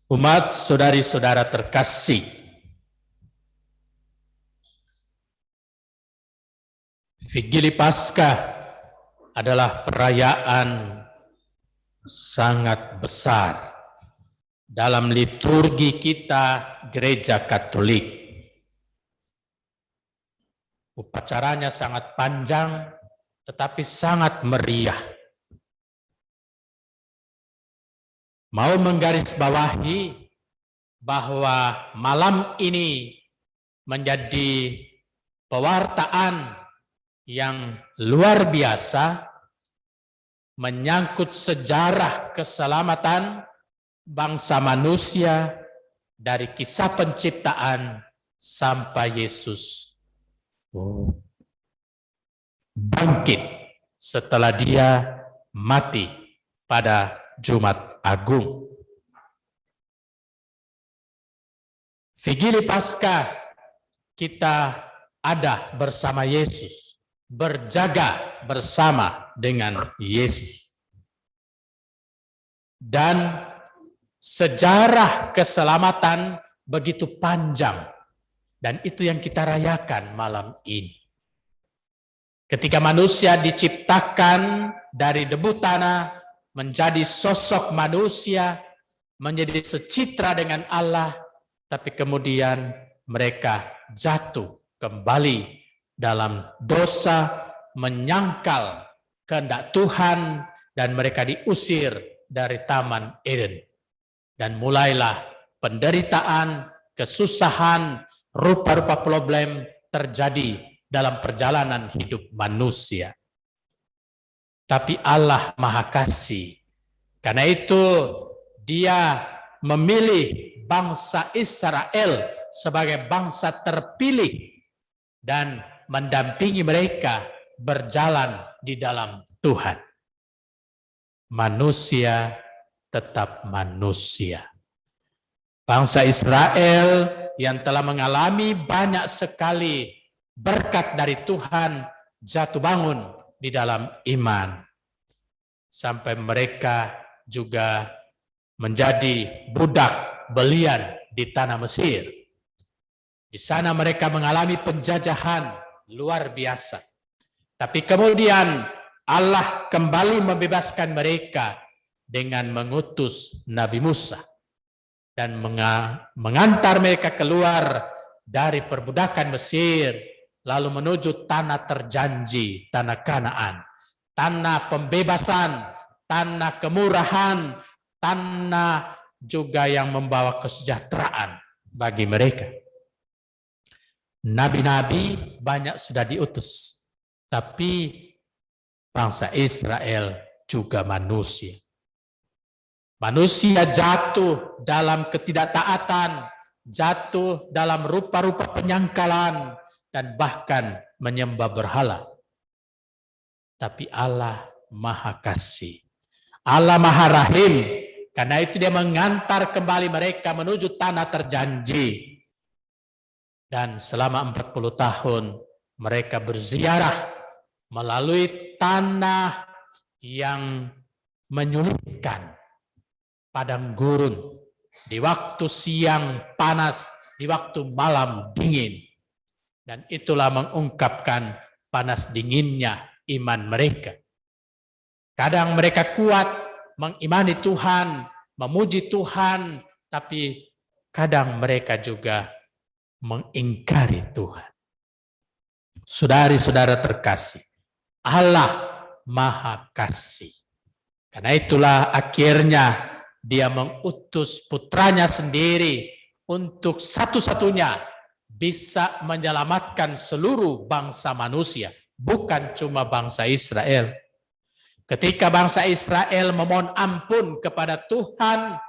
Umat saudari-saudara terkasih, Vigili Paskah adalah perayaan sangat besar dalam liturgi kita Gereja Katolik. Upacaranya sangat panjang tetapi sangat meriah. Mau menggarisbawahi bahwa malam ini menjadi pewartaan yang luar biasa menyangkut sejarah keselamatan bangsa manusia dari kisah penciptaan sampai Yesus bangkit setelah dia mati pada Jumat Agung. Vigili Paskah kita ada bersama Yesus, berjaga bersama dengan Yesus. Dan sejarah keselamatan begitu panjang, dan itu yang kita rayakan malam ini. Ketika manusia diciptakan dari debu tanah, menjadi sosok manusia, menjadi secitra dengan Allah, tapi kemudian mereka jatuh kembali dalam dosa, menyangkal kehendak Tuhan, dan mereka diusir dari Taman Eden. Dan mulailah penderitaan, kesusahan, rupa-rupa problem terjadi dalam perjalanan hidup manusia. Tapi Allah Maha Kasih. Karena itu Dia memilih bangsa Israel sebagai bangsa terpilih dan mendampingi mereka berjalan di dalam Tuhan. Manusia tetap manusia. Bangsa Israel yang telah mengalami banyak sekali berkat dari Tuhan jatuh bangun di dalam iman. Sampai mereka juga menjadi budak belian di tanah Mesir. Di sana mereka mengalami penjajahan luar biasa. Tapi kemudian Allah kembali membebaskan mereka dengan mengutus Nabi Musa dan mengantar mereka keluar dari perbudakan Mesir, lalu menuju tanah terjanji, tanah Kanaan, tanah pembebasan, tanah kemurahan, tanah juga yang membawa kesejahteraan bagi mereka. Nabi-nabi banyak sudah diutus, tapi bangsa Israel juga manusia. Manusia jatuh dalam ketidaktaatan, jatuh dalam rupa-rupa penyangkalan, dan bahkan menyembah berhala. Tapi Allah Maha Kasih, Allah Maha Rahim, karena itu Dia mengantar kembali mereka menuju tanah terjanji. Dan selama 40 tahun mereka berziarah melalui tanah yang menyulitkan, padang gurun, di waktu siang panas, di waktu malam dingin. Dan itulah mengungkapkan panas dinginnya iman mereka. Kadang mereka kuat mengimani Tuhan, memuji Tuhan, tapi kadang mereka juga mengingkari Tuhan. Saudari-saudara terkasih, Allah Maha Kasih. Karena itulah akhirnya Dia mengutus putranya sendiri untuk satu-satunya bisa menyelamatkan seluruh bangsa manusia, bukan cuma bangsa Israel. Ketika bangsa Israel memohon ampun kepada Tuhan,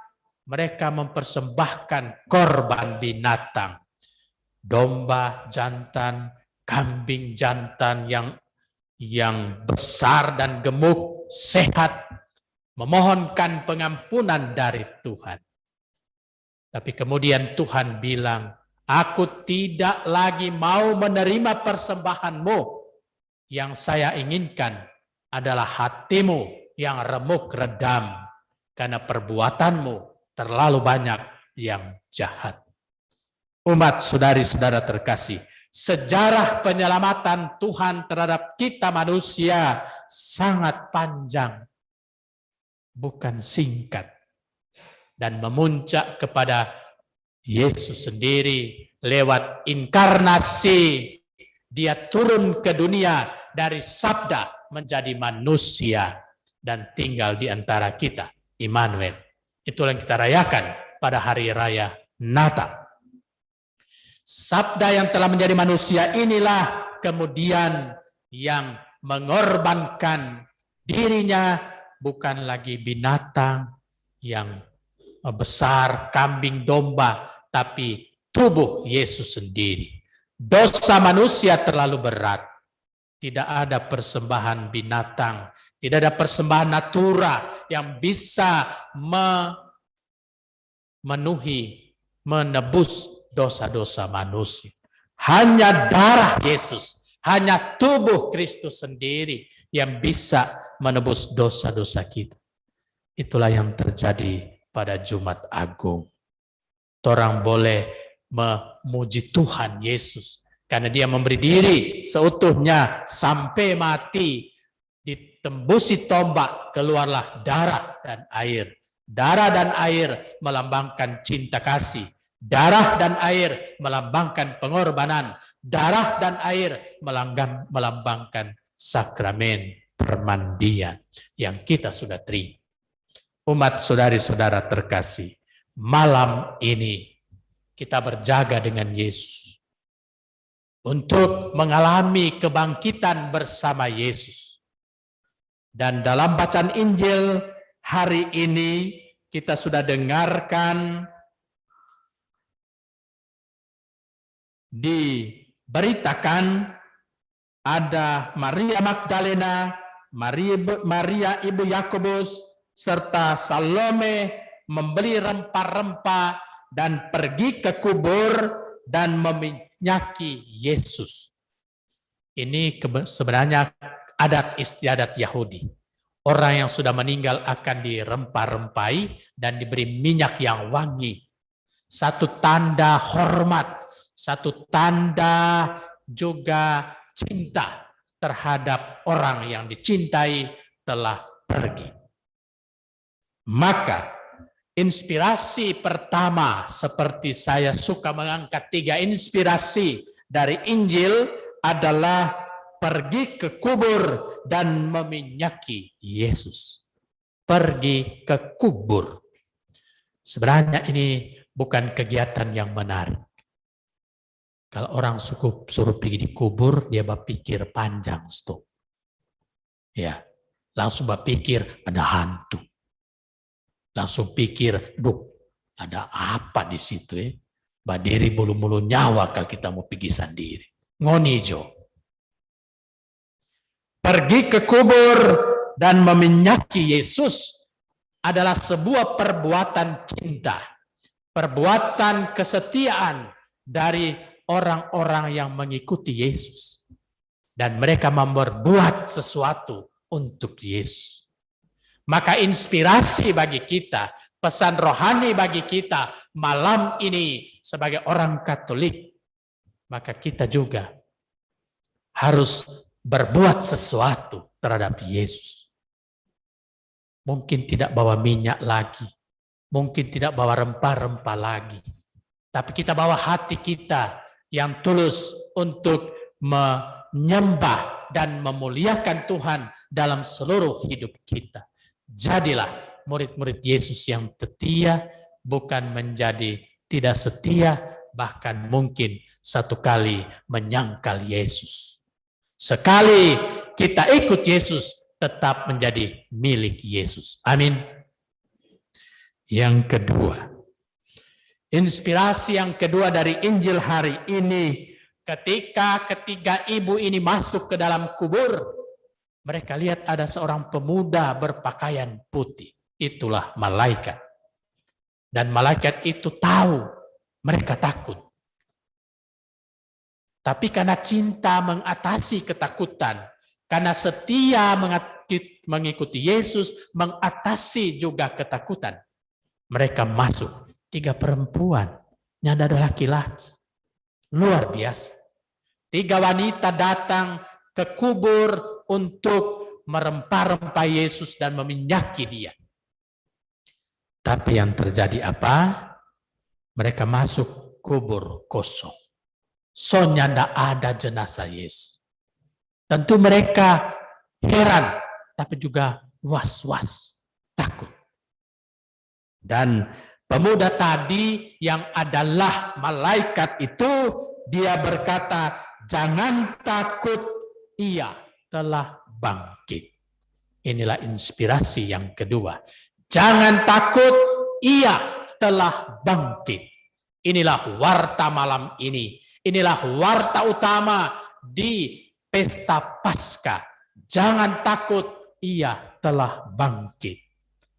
mereka mempersembahkan korban binatang, domba jantan, kambing jantan yang besar dan gemuk, sehat, memohonkan pengampunan dari Tuhan. Tapi kemudian Tuhan bilang, aku tidak lagi mau menerima persembahanmu. Yang saya inginkan adalah hatimu yang remuk redam karena perbuatanmu terlalu banyak yang jahat. Umat saudari-saudara terkasih, sejarah penyelamatan Tuhan terhadap kita manusia sangat panjang, bukan singkat. Dan memuncak kepada Yesus sendiri lewat inkarnasi. Dia turun ke dunia dari sabda menjadi manusia dan tinggal di antara kita, Immanuel. Itulah yang kita rayakan pada hari raya Natal. Sabda yang telah menjadi manusia inilah kemudian yang mengorbankan dirinya, bukan lagi binatang yang besar, kambing domba, tapi tubuh Yesus sendiri. Dosa manusia terlalu berat. Tidak ada persembahan binatang, tidak ada persembahan natura yang bisa memenuhi, menebus dosa-dosa manusia. Hanya darah Yesus, hanya tubuh Kristus sendiri yang bisa menebus dosa-dosa kita. Itulah yang terjadi pada Jumat Agung. Orang boleh memuji Tuhan Yesus karena dia memberi diri seutuhnya sampai mati, ditembusi tombak, keluarlah darah dan air. Darah dan air melambangkan cinta kasih. Darah dan air melambangkan pengorbanan. Darah dan air melambangkan sakramen permandian yang kita sudah terima. Umat saudari-saudara terkasih, malam ini kita berjaga dengan Yesus untuk mengalami kebangkitan bersama Yesus. Dan dalam bacaan Injil hari ini kita sudah dengarkan diberitakan ada Maria Magdalena, Maria ibu Yakobus, serta Salome membeli rempah-rempah dan pergi ke kubur dan meminyaki Yesus. Ini sebenarnya adat istiadat Yahudi. Orang yang sudah meninggal akan dirempah-rempahi dan diberi minyak yang wangi. Satu tanda hormat, satu tanda juga cinta terhadap orang yang dicintai telah pergi. Maka inspirasi pertama, seperti saya suka mengangkat 3 inspirasi dari Injil, adalah pergi ke kubur dan meminyaki Yesus. Pergi ke kubur. Sebenarnya ini bukan kegiatan yang menarik. Kalau orang suruh pergi di kubur, dia berpikir panjang, stop. Ya, langsung berpikir ada hantu. Langsung pikir, duh, ada apa di situ ya? Badiri bulu-bulu nyawa kalau kita mau pergi sendiri. Ngonijo. Pergi ke kubur dan meminyaki Yesus adalah sebuah perbuatan cinta. Perbuatan kesetiaan dari orang-orang yang mengikuti Yesus. Dan mereka membuat sesuatu untuk Yesus. Maka inspirasi bagi kita, pesan rohani bagi kita malam ini sebagai orang Katolik, maka kita juga harus berbuat sesuatu terhadap Yesus. Mungkin tidak bawa minyak lagi, mungkin tidak bawa rempah-rempah lagi, tapi kita bawa hati kita yang tulus untuk menyembah dan memuliakan Tuhan dalam seluruh hidup kita. Jadilah murid-murid Yesus yang setia, bukan menjadi tidak setia, bahkan mungkin satu kali menyangkal Yesus. Sekali kita ikut Yesus, tetap menjadi milik Yesus. Amin. Yang kedua, inspirasi yang kedua dari Injil hari ini, ketika ketiga ibu ini masuk ke dalam kubur, mereka lihat ada seorang pemuda berpakaian putih. Itulah malaikat. Dan malaikat itu tahu mereka takut. Tapi karena cinta mengatasi ketakutan, karena setia mengikuti Yesus mengatasi juga ketakutan. Mereka masuk. 3 perempuan. Nyanda ada laki-laki. Luar biasa. 3 wanita datang ke kubur untuk merempah-rempah Yesus dan meminyaki dia. Tapi yang terjadi apa? Mereka masuk kubur kosong. Soalnya tidak ada jenazah Yesus. Tentu mereka heran, tapi juga was-was, takut. Dan pemuda tadi yang adalah malaikat itu, dia berkata, jangan takut, ia telah bangkit. Inilah inspirasi yang kedua. Jangan takut, ia telah bangkit. Inilah warta malam ini. Inilah warta utama di pesta Paskah. Jangan takut, ia telah bangkit.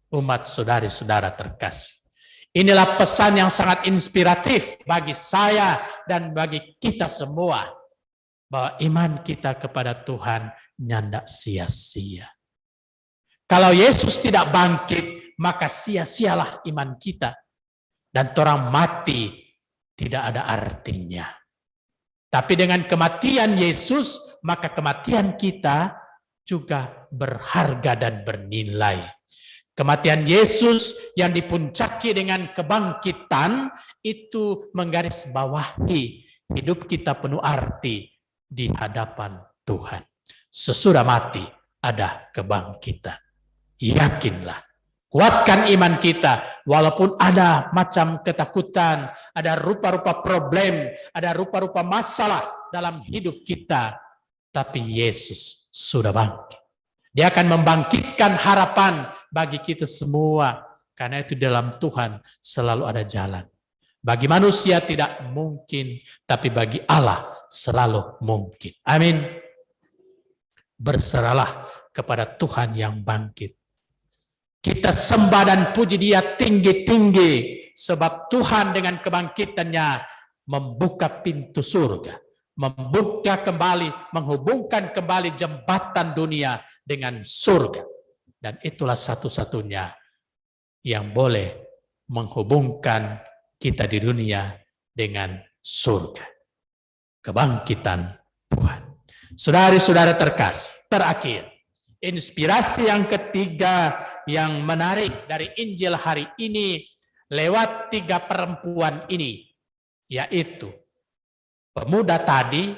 Umat saudari-saudara terkasih. Inilah pesan yang sangat inspiratif bagi saya dan bagi kita semua. Bahwa iman kita kepada Tuhan nyandak sia-sia. Kalau Yesus tidak bangkit, maka sia-sialah iman kita. Dan orang mati tidak ada artinya. Tapi dengan kematian Yesus, maka kematian kita juga berharga dan bernilai. Kematian Yesus yang dipuncaki dengan kebangkitan, itu menggarisbawahi hidup kita penuh arti di hadapan Tuhan. Sesudah mati ada kebangkitan. Yakinlah, kuatkan iman kita, walaupun ada macam ketakutan, ada rupa-rupa problem, ada rupa-rupa masalah dalam hidup kita, tapi Yesus sudah bangkit. Dia akan membangkitkan harapan bagi kita semua, karena itu dalam Tuhan selalu ada jalan. Bagi manusia tidak mungkin, tapi bagi Allah selalu mungkin. Amin. Berserahlah kepada Tuhan yang bangkit. Kita sembah dan puji dia tinggi-tinggi, sebab Tuhan dengan kebangkitannya membuka pintu surga, membuka kembali, menghubungkan kembali jembatan dunia dengan surga. Dan itulah satu-satunya yang boleh menghubungkan kita di dunia dengan surga. Kebangkitan Tuhan. Saudari-saudara terkasih, terakhir. Inspirasi yang ketiga yang menarik dari Injil hari ini lewat 3 perempuan ini, yaitu pemuda tadi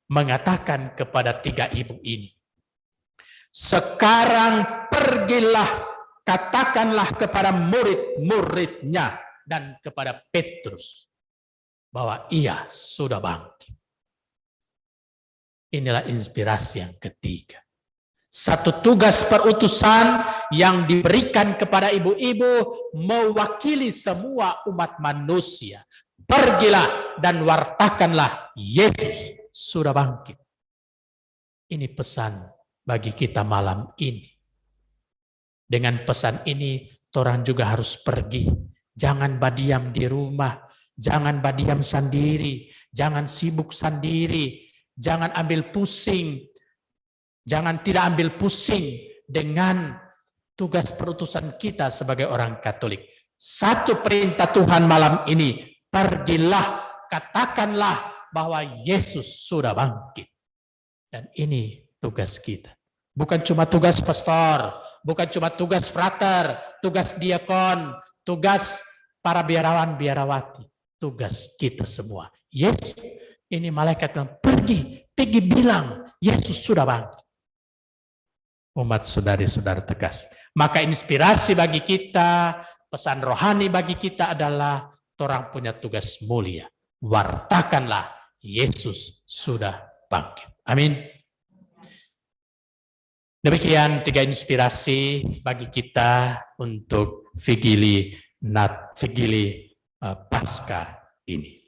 mengatakan kepada 3 ibu ini, sekarang pergilah, katakanlah kepada murid-muridnya dan kepada Petrus bahwa ia sudah bangkit. Inilah inspirasi yang ketiga. Satu tugas perutusan yang diberikan kepada ibu-ibu mewakili semua umat manusia. Pergilah dan wartakanlah Yesus sudah bangkit. Ini pesan bagi kita malam ini. Dengan pesan ini, orang juga harus pergi. Jangan badiam di rumah. Jangan badiam sendiri. Jangan sibuk sendiri. Jangan ambil pusing. Jangan tidak ambil pusing dengan tugas perutusan kita sebagai orang Katolik. Satu perintah Tuhan malam ini, pergilah, katakanlah bahwa Yesus sudah bangkit. Dan ini tugas kita. Bukan cuma tugas pastor, bukan cuma tugas frater, tugas diakon, tugas para biarawan-biarawati. Tugas kita semua. Yesus, ini malaikat yang pergi bilang, Yesus sudah bangkit. Umat saudari-saudara terkasih. Maka inspirasi bagi kita, pesan rohani bagi kita adalah orang punya tugas mulia. Wartakanlah Yesus sudah bangkit. Amin. Demikian 3 inspirasi bagi kita untuk Vigili Paskah ini.